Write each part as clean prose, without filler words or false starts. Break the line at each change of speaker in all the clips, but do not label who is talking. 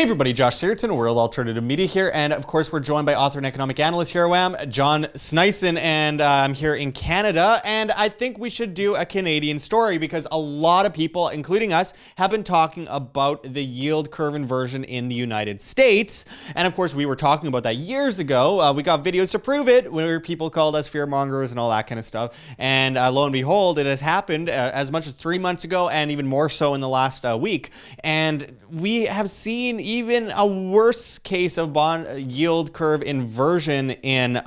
Hey everybody, Josh Sigurdson, World Alternative Media here, and of course we're joined by author and economic analyst, here I am, John Sneisen, and I'm here in Canada, and I think we should do a Canadian story because a lot of people, including us, have been talking about the yield curve inversion in the United States, and of course we were talking about that years ago. We got videos to prove it, where people called us fearmongers and all that kind of stuff, and lo and behold, it has happened as much as 3 months ago, and even more so in the last week, and we have seen even a worse case of bond yield curve inversion in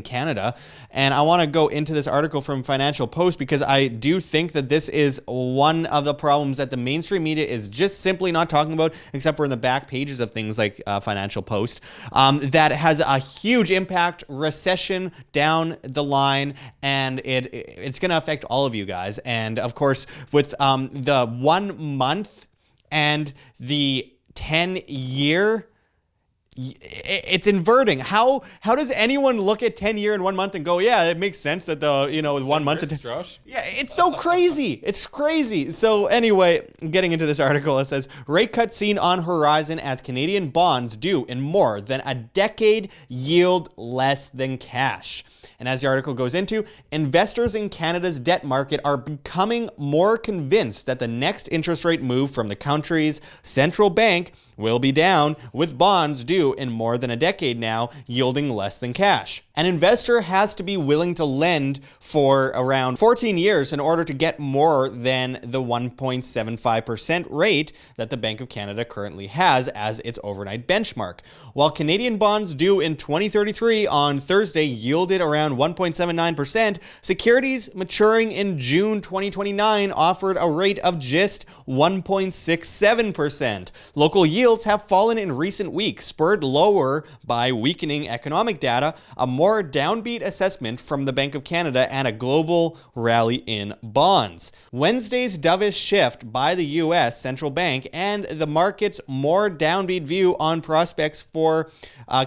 Canada. And I want to go into this article from Financial Post because I do think that this is one of the problems that the mainstream media is just simply not talking about, except for in the back pages of things like Financial Post, that has a huge impact, recession down the line, and it's going to affect all of you guys. And of course, with the 1 month and the 10-year, it's inverting. How does anyone look at 10-year in 1 month and go, yeah, it makes sense that the 1 month to
Josh?
Yeah, it's so crazy. It's crazy. So anyway, getting into this article, it says rate cut seen on horizon as Canadian bonds due in more than a decade yield less than cash. And as the article goes into, investors in Canada's debt market are becoming more convinced that the next interest rate move from the country's central bank will be down, with bonds due in more than a decade now, yielding less than cash. An investor has to be willing to lend for around 14 years in order to get more than the 1.75% rate that the Bank of Canada currently has as its overnight benchmark. While Canadian bonds due in 2033 on Thursday yielded around 1.79%, securities maturing in June 2029 offered a rate of just 1.67%. Local yields have fallen in recent weeks, spurred lower by weakening economic data, a more downbeat assessment from the Bank of Canada, and a global rally in bonds. Wednesday's dovish shift by the U.S. central bank and the market's more downbeat view on prospects for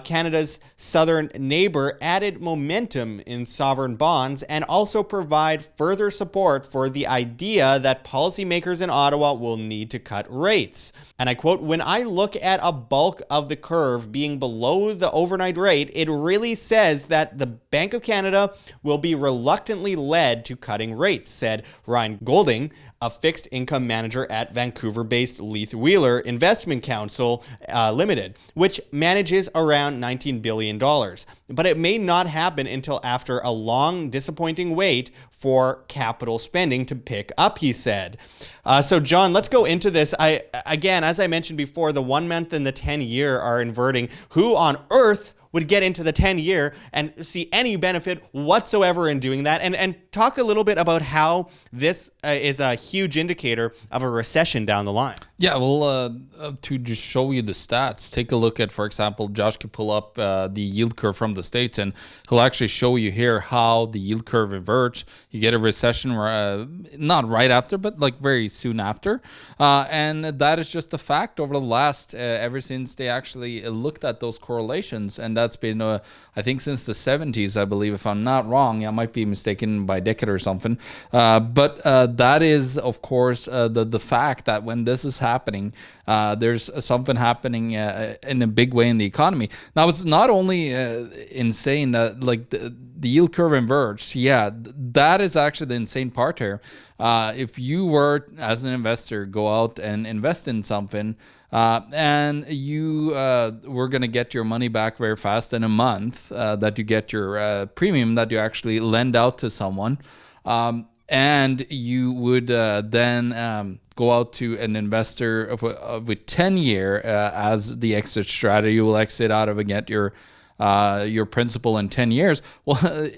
Canada's southern neighbor added momentum in sovereign bonds and also provide further support for the idea that policymakers in Ottawa will need to cut rates. And I quote, "When I look at a bulk of the curve being below the overnight rate, it really says that the Bank of Canada will be reluctantly led to cutting rates," said Ryan Golding, a fixed income manager at Vancouver-based Leith Wheeler Investment Council Limited, which manages around $19 billion. But it may not happen until after a long, disappointing wait for capital spending to pick up, he said. So, John, let's go into this. Again, as I mentioned before, the 1 month and the 10-year are inverting. Who on earth would get into the 10-year and see any benefit whatsoever in doing that? And talk a little bit about how this is a huge indicator of a recession down the line.
Yeah, well, to just show you the stats, take a look at, for example, Josh could pull up the yield curve from the States, and he'll actually show you here how the yield curve inverts. You get a recession, not right after, but like very soon after. And that is just a fact over the last, ever since they actually looked at those correlations. And that's been, I think, since the 70s, I believe, if I'm not wrong. I might be mistaken by a decade or something. But that is, of course, the fact that when this is happening, there's something happening in a big way in the economy. Now, it's not only insane that like the yield curve inverts. Yeah, that is actually the insane part here. If you were, as an investor, go out and invest in something, and you were going to get your money back very fast in a month, that you get your premium that you actually lend out to someone, and you would then go out to an investor with 10-year as the exit strategy. You will exit out of and get your principal in 10 years. Well,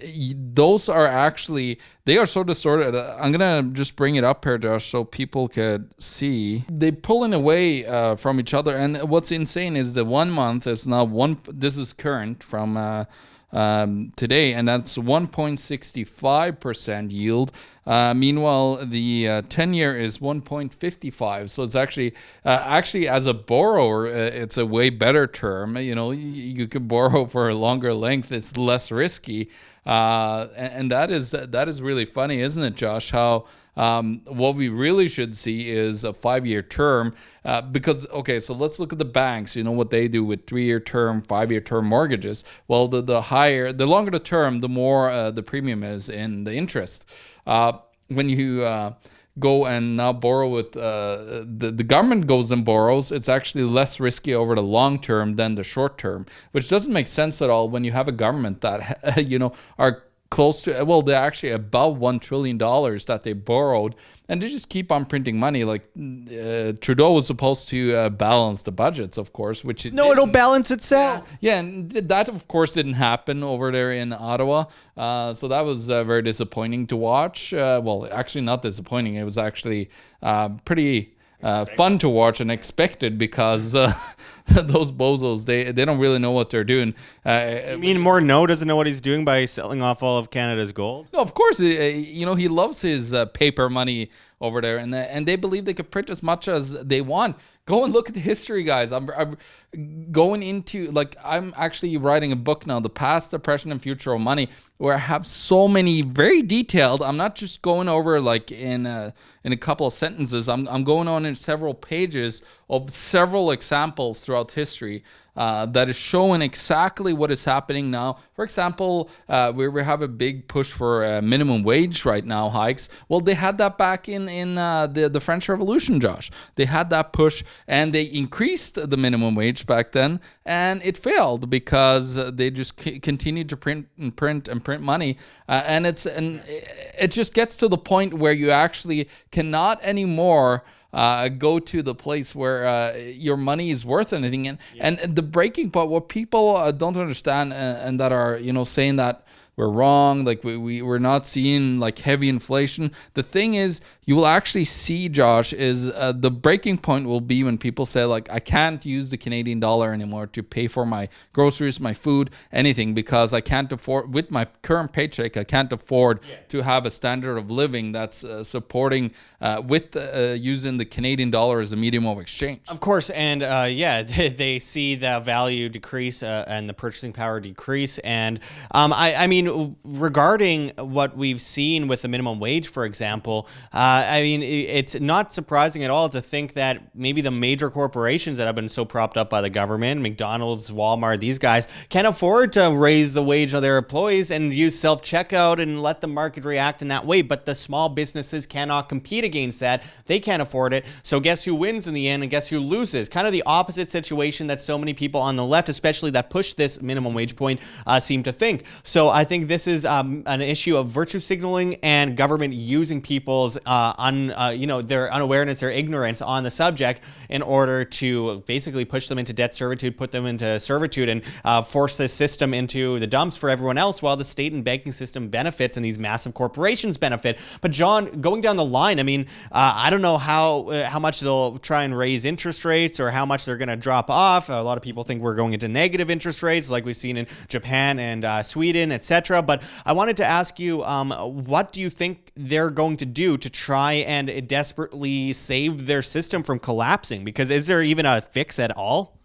those are actually, they are so distorted. I'm going to just bring it up here, Josh, so people could see. They pulling away from each other. And what's insane is the 1 month is now this is current from today, and that's 1.65% yield. Meanwhile, the 10-year is 1.55. So it's actually as a borrower, it's a way better term. You could borrow for a longer length. It's less risky. And that is really funny, isn't it, Josh? How what we really should see is a 5-year term, because so let's look at the banks. What they do with 3-year term, 5-year term mortgages. Well, the longer the term, the more the premium is in the interest. When you go and now borrow with the government goes and borrows, it's actually less risky over the long term than the short term, which doesn't make sense at all when you have a government that are close to, they're actually above $1 trillion that they borrowed, and they just keep on printing money. Like Trudeau was supposed to balance the budgets, of course, which
it'll balance itself.
Yeah, and that of course didn't happen over there in Ottawa. So that was very disappointing to watch. Actually not disappointing. It was actually pretty fun to watch and expected, because those bozos, they don't really know what they're doing.
You mean Morneau doesn't know what he's doing by selling off all of Canada's gold?
No, of course. He loves his paper money over there, and they believe they could print as much as they want. Go and look at the history, guys. I'm going into, I'm actually writing a book now, The Past, the Present, and Future of Money, where I have so many very detailed. I'm not just going over in a couple of sentences. I'm going on in several pages of several examples throughout history that is showing exactly what is happening now. For example, we have a big push for minimum wage right now, hikes. Well, they had that back in the French Revolution, Josh. They had that push, and they increased the minimum wage back then, and it failed because they just continued to print money, and it just gets to the point where you actually cannot anymore go to the place where your money is worth anything. And the breaking point, what people don't understand, and that are saying that we're wrong, like we're not seeing heavy inflation. The thing is, you will actually see, Josh, is the breaking point will be when people say I can't use the Canadian dollar anymore to pay for my groceries, my food, anything, because I can't afford, with my current paycheck, I can't afford to have a standard of living that's supporting with using the Canadian dollar as a medium of exchange.
Of course, and they see the value decrease and the purchasing power decrease. And I mean, regarding what we've seen with the minimum wage, for example, it's not surprising at all to think that maybe the major corporations that have been so propped up by the government, McDonald's, Walmart, these guys, can afford to raise the wage of their employees and use self-checkout and let the market react in that way. But the small businesses cannot compete against that. They can't afford it. So guess who wins in the end, and guess who loses? Kind of the opposite situation that so many people on the left, especially that push this minimum wage point, seem to think. So I think this is an issue of virtue signaling and government using people's their unawareness or ignorance on the subject in order to basically push them into debt servitude, put them into servitude, and force this system into the dumps for everyone else, while the state and banking system benefits and these massive corporations benefit. But John, going down the line, I mean, I don't know how much they'll try and raise interest rates or how much they're going to drop off. A lot of people think we're going into negative interest rates like we've seen in Japan and Sweden, etc. But I wanted to ask you, what do you think they're going to do to try and desperately save their system from collapsing? Because is there even a fix at all?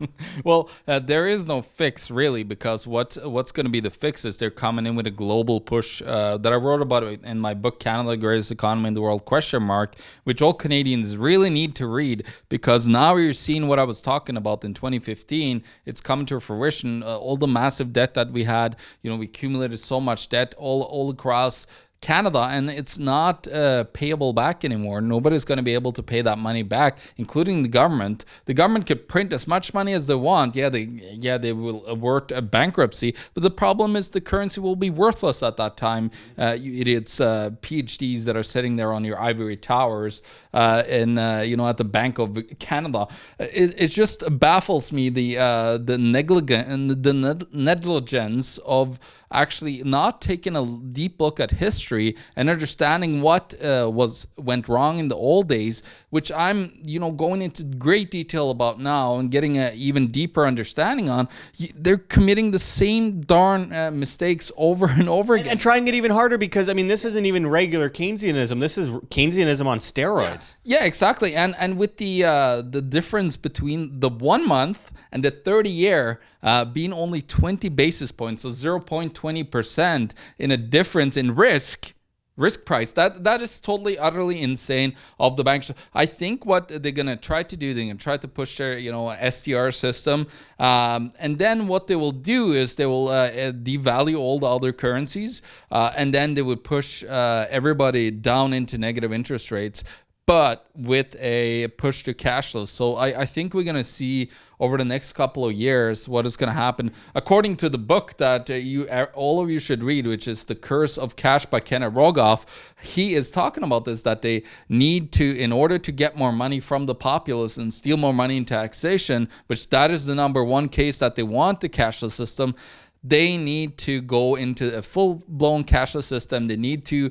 Well, there is no fix really, because what's going to be the fix is they're coming in with a global push that I wrote about in my book, Canada, the Greatest Economy in the World, ? Which all Canadians really need to read, because now you're seeing what I was talking about in 2015. It's come to fruition. All the massive debt that we had, we accumulated so much debt all across Canada, and it's not payable back anymore. Nobody's going to be able to pay that money back, including the government. The government could print as much money as they want. They will avert a bankruptcy, but the problem is the currency will be worthless at that time. You idiots, PhDs that are sitting there on your ivory towers at the Bank of Canada. It just baffles me the negligence of actually not taking a deep look at history and understanding what went wrong in the old days, which I'm, going into great detail about now and getting an even deeper understanding on, they're committing the same darn mistakes over and over again.
And trying it even harder because, this isn't even regular Keynesianism. This is Keynesianism on steroids.
Yeah, exactly. And with the difference between the 1 month and the 30-year being only 20 basis points, so 0.20% in a difference in risk price, that is totally, utterly insane of the banks. I think what they're going to try to do, they're going to try to push their, SDR system. And then what they will do is they will devalue all the other currencies. And then they would push everybody down into negative interest rates, but with a push to cash flow. So I think we're going to see over the next couple of years what is going to happen. According to the book that all of you should read, which is The Curse of Cash by Kenneth Rogoff, he is talking about this, that they need to, in order to get more money from the populace and steal more money in taxation, which that is the number one case that they want the cashless system, they need to go into a full-blown cashless system. They need to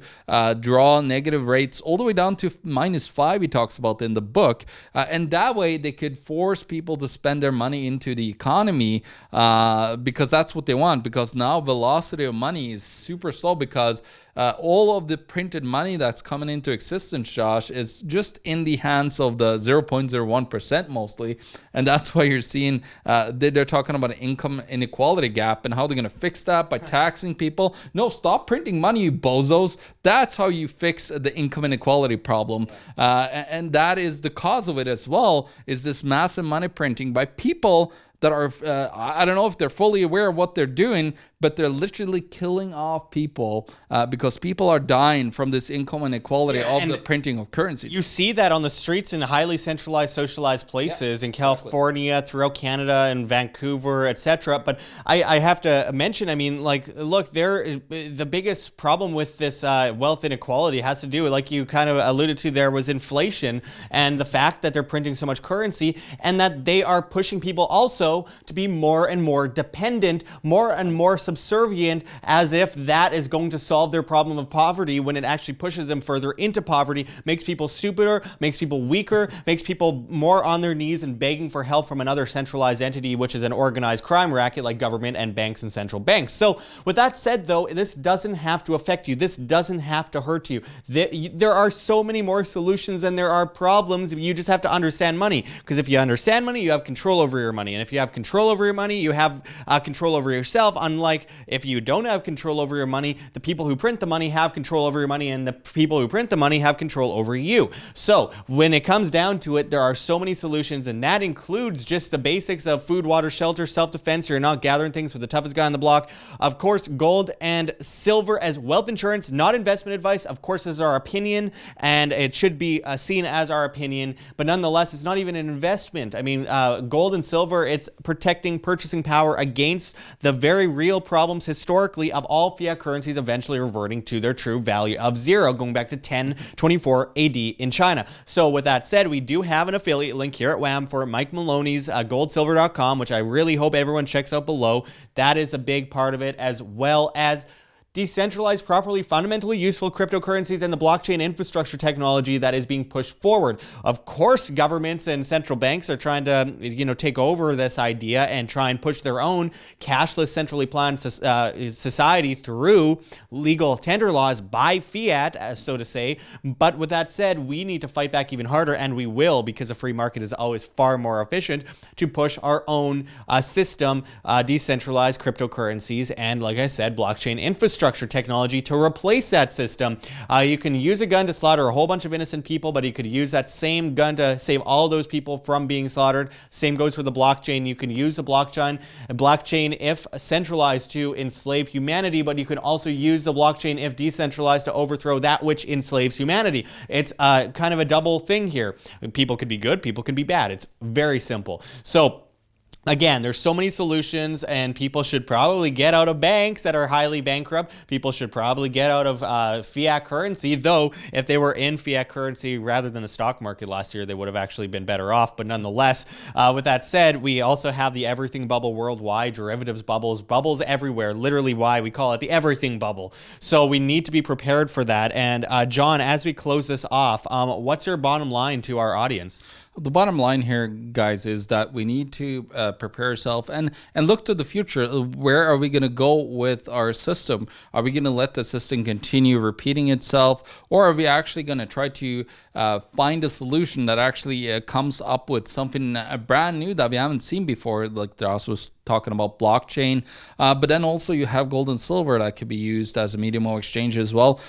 draw negative rates all the way down to -5, he talks about in the book. And that way they could force people to spend their money into the economy because that's what they want. Because now velocity of money is super slow because all of the printed money that's coming into existence, Josh, is just in the hands of the 0.01% mostly. And that's why you're seeing they're talking about an income inequality gap and how they're going to fix that by taxing people. No, stop printing money, you bozos. That's how you fix the income inequality problem. And that is the cause of it as well, is this massive money printing by people that are, I don't know if they're fully aware of what they're doing, but they're literally killing off people because people are dying from this income inequality of the printing of currency.
You see that on the streets in highly centralized, socialized places in California, throughout Canada, and Vancouver, etc. But I have to mention, look, the biggest problem with this wealth inequality has to do with, like you kind of alluded to there, was inflation and the fact that they're printing so much currency and that they are pushing people also to be more and more dependent, more and more subservient, as if that is going to solve their problem of poverty, when it actually pushes them further into poverty, makes people stupider, makes people weaker, makes people more on their knees and begging for help from another centralized entity, which is an organized crime racket like government and banks and central banks. So with that said, though, this doesn't have to affect you. This doesn't have to hurt you. There are so many more solutions than there are problems. You just have to understand money, because if you understand money, you have control over your money. And if you have control over your money, you have control over yourself. Unlike if you don't have control over your money, the people who print the money have control over your money, and the people who print the money have control over you. So when it comes down to it, there are so many solutions, and that includes just the basics of food, water, shelter, self-defense. So you're not gathering things for the toughest guy on the block. Of course, gold and silver as wealth insurance, not investment advice. Of course, this is our opinion, and it should be seen as our opinion, but nonetheless, it's not even an investment. Gold and silver, it's protecting purchasing power against the very real problems historically of all fiat currencies eventually reverting to their true value of zero, going back to 1024 AD in China. So with that said, we do have an affiliate link here at WHAM for Mike Maloney's goldsilver.com, which I really hope everyone checks out below. That is a big part of it, as well as decentralized, properly, fundamentally useful cryptocurrencies and the blockchain infrastructure technology that is being pushed forward. Of course, governments and central banks are trying to, take over this idea and try and push their own cashless, centrally planned society through legal tender laws by fiat, so to say. But with that said, we need to fight back even harder, and we will, because a free market is always far more efficient to push our own system, decentralized cryptocurrencies, and, like I said, blockchain infrastructure technology to replace that system. You can use a gun to slaughter a whole bunch of innocent people, but you could use that same gun to save all those people from being slaughtered. Same goes for the blockchain. You can use the blockchain if centralized to enslave humanity, but you can also use the blockchain if decentralized to overthrow that which enslaves humanity. It's kind of a double thing here. People could be good, people can be bad. It's very simple. So Again, there's so many solutions, and people should probably get out of banks that are highly bankrupt. People should probably get out of fiat currency, though if they were in fiat currency rather than the stock market last year, they would have actually been better off. But nonetheless, with that said, we also have the everything bubble worldwide, derivatives bubbles everywhere, literally why we call it the everything bubble. So we need to be prepared for that. And John, as we close this off, what's your bottom line to our audience?
The bottom line here, guys, is that we need to prepare ourselves and look to the future. Where are we going to go with our system? Are we going to let the system continue repeating itself, or are we actually going to try to find a solution that actually comes up with something brand new that we haven't seen before? Like Ross was talking about blockchain, but then also you have gold and silver that could be used as a medium of exchange as well.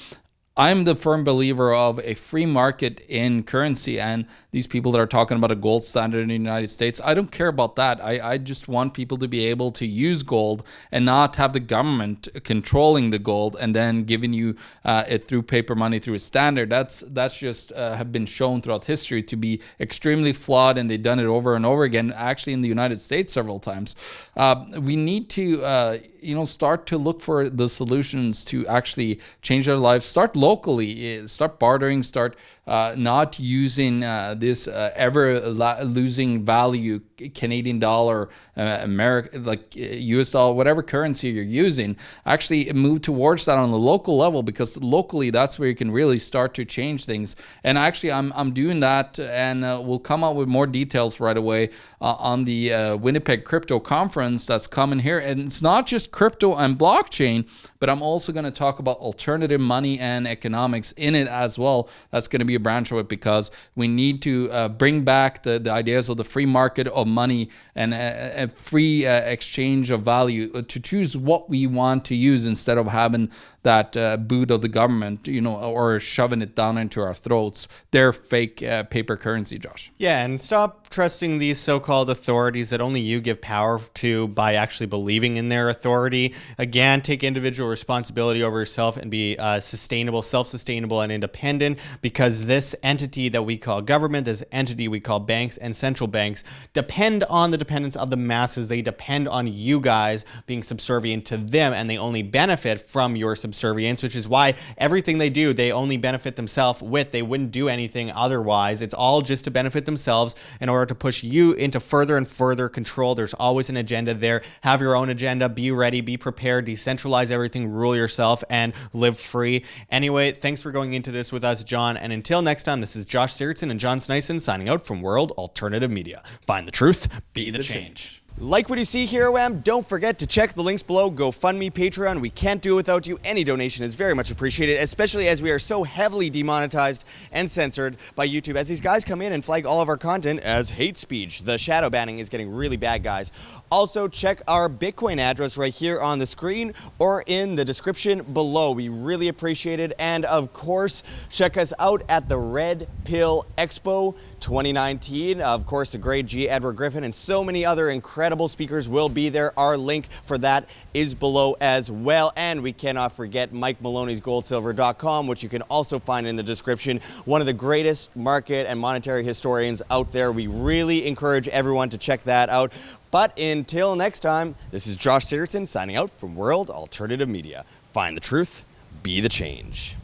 I'm the firm believer of a free market in currency, and these people that are talking about a gold standard in the United States, I don't care about that. I just want people to be able to use gold and not have the government controlling the gold and then giving you it through paper money through a standard. That's just have been shown throughout history to be extremely flawed, and they've done it over and over again, actually in the United States several times. We need to start to look for the solutions to actually change our lives. Start locally, start bartering, start not using this ever losing value Canadian dollar, US dollar, whatever currency you're using. Actually move towards that on the local level, because locally that's where you can really start to change things. And actually I'm doing that, and we'll come out with more details right away on the Winnipeg Crypto Conference that's coming here. And it's not just crypto and blockchain, but I'm also going to talk about alternative money and economics in it as well. That's going to be a branch of it, because we need to bring back the ideas of the free market of money and a free exchange of value to choose what we want to use, instead of having that boot of the government, or shoving it down into our throats. They're fake paper currency, Josh.
Yeah, and stop trusting these so-called authorities that only you give power to by actually believing in their authority. Again, take individual responsibility over yourself and be sustainable, self-sustainable, and independent, because this entity that we call government, this entity we call banks and central banks, depend on the dependence of the masses. They depend on you guys being subservient to them, and they only benefit from your subservience, which is why everything they do, they only benefit themselves with. They wouldn't do anything otherwise. It's all just to benefit themselves in order to push you into further and further control. There's always an agenda there. Have your own agenda. Be ready. Be prepared. Decentralize everything. Rule yourself and live free. Anyway, thanks for going into this with us, John. And until next time, this is Josh Sigurdson and John Sneisen signing out from World Alternative Media. Find the truth. Be the change. Like what you see here, WAM? Don't forget to check the links below. GoFundMe, Patreon. We can't do it without you. Any donation is very much appreciated, especially as we are so heavily demonetized and censored by YouTube, as these guys come in and flag all of our content as hate speech. The shadow banning is getting really bad, guys. Also, check our Bitcoin address right here on the screen or in the description below. We really appreciate it. And of course, check us out at the Red Pill Expo 2019. Of course, the great G. Edward Griffin and so many other incredible speakers will be there. Our link for that is below as well. And we cannot forget Mike Maloney's goldsilver.com, which you can also find in the description. One of the greatest market and monetary historians out there. We really encourage everyone to check that out. But until next time, this is Josh Sigurdson signing out from World Alternative Media. Find the truth, be the change.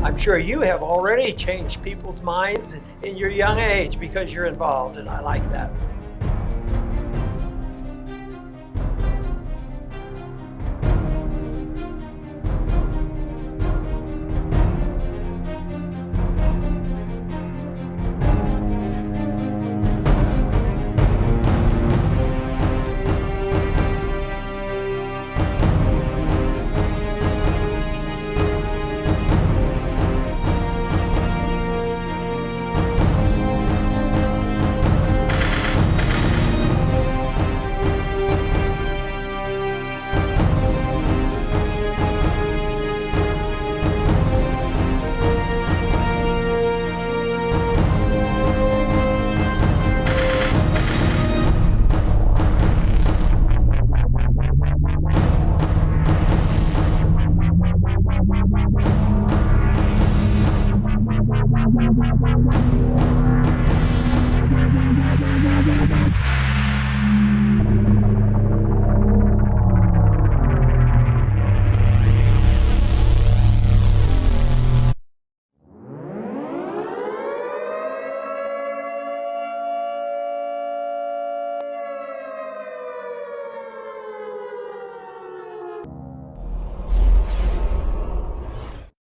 I'm sure you have already changed people's minds in your young age because you're involved, and I like that.
Bye.